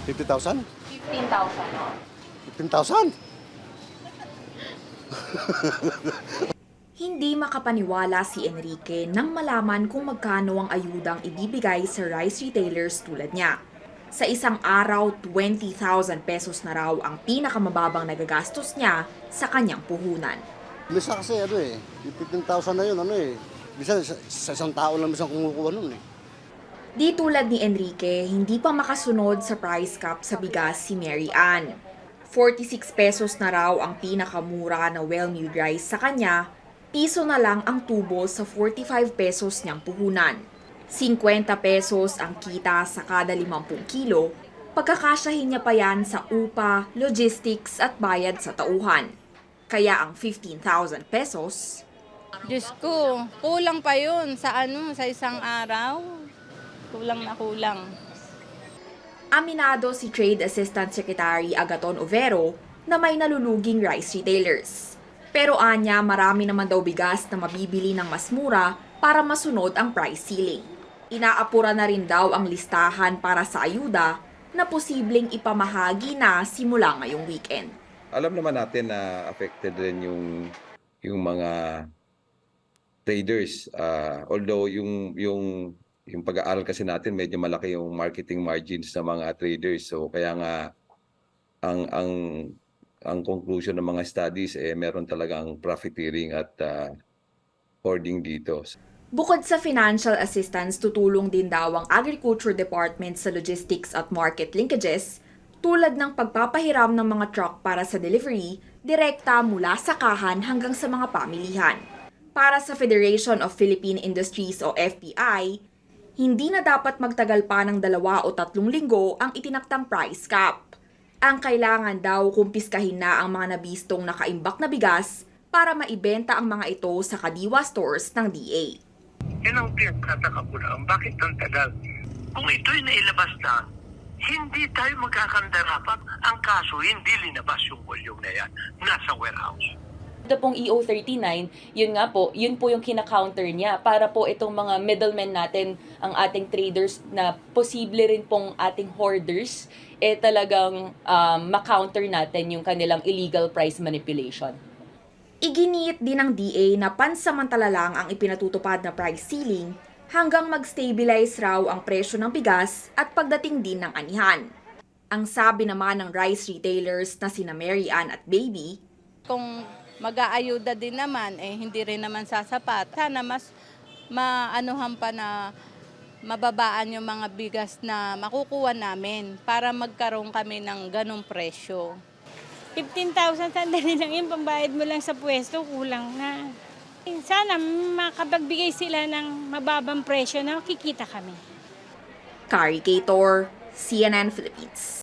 50,000? 15,000. 15,000? Hindi makapaniwala si Enrique nang malaman kung magkano ang ayudang ibibigay sa rice retailers tulad niya. Sa isang araw, 20,000 pesos na raw ang pinakamababang nagagastos niya sa kanyang puhunan. Misa kasi yung 15,000 na yun, Bisa sa isang tao lang misang kumukuha nun Di tulad ni Enrique, hindi pa makasunod sa price cap sa bigas si Mary Ann. 46 pesos na raw ang pinakamura na well-milled rice sa kanya, piso na lang ang tubo sa 45 pesos niyang puhunan. 50 pesos ang kita sa kada 50 kilo, pagkakasyahin niya pa yan sa upa, logistics at bayad sa tauhan. Kaya ang 15,000 pesos, Diyos ko, kulang pa yun sa sa isang araw. Kulang na kulang. aminado si Trade Assistant Secretary Agaton Overo na may naluluging rice retailers. Pero anya marami naman daw bigas na mabibili ng mas mura para masunod ang price ceiling. Inaapura na rin daw ang listahan para sa ayuda na posibleng ipamahagi na simula ngayong weekend. Alam naman natin na affected rin yung mga traders. Although yung pag-aaral kasi natin medyo malaki yung marketing margins ng mga traders. So kaya nga ang conclusion ng mga studies meron talagang profiteering at hoarding dito. Bukod sa financial assistance, tutulong din daw ang Agriculture Department sa logistics at market linkages tulad ng pagpapahiram ng mga truck para sa delivery, direkta mula sa kahan hanggang sa mga pamilihan. Para sa Federation of Philippine Industries o FPI, hindi na dapat magtagal pa ng 2 o 3 linggo ang itinaktang price cap. Ang kailangan daw kumpiskahin na ang mga nabistong nakaimbak na bigas para maibenta ang mga ito sa kadiwa stores ng DA. Yan ang pinagtataka ko na, bakit ang tagal? Kung ito'y nailabas na, hindi tayo magkakandarapat. Ang kaso, hindi linabas yung volume na yan. Nasa warehouse. Ito pong EO39, yun po yung kina-counter niya para po itong mga middlemen natin, ang ating traders na posible rin pong ating hoarders, talagang ma-counter natin yung kanilang illegal price manipulation. Iginiit din ng DA na pansamantala lang ang ipinatutupad na price ceiling hanggang mag-stabilize raw ang presyo ng bigas at pagdating din ng anihan. Ang sabi naman ng rice retailers na sina Mary Ann at Baby, Kung mag-aayuda din naman, hindi rin naman sasapat. Sana mas maanuhan pa na mababaan yung mga bigas na makukuha namin para magkaroon kami ng ganong presyo. 15,000, sandali lang yun, pambayad mo lang sa pwesto, kulang na. Sana makapagbigay sila ng mababang presyo na kikita kami. Kari Cator, CNN Philippines.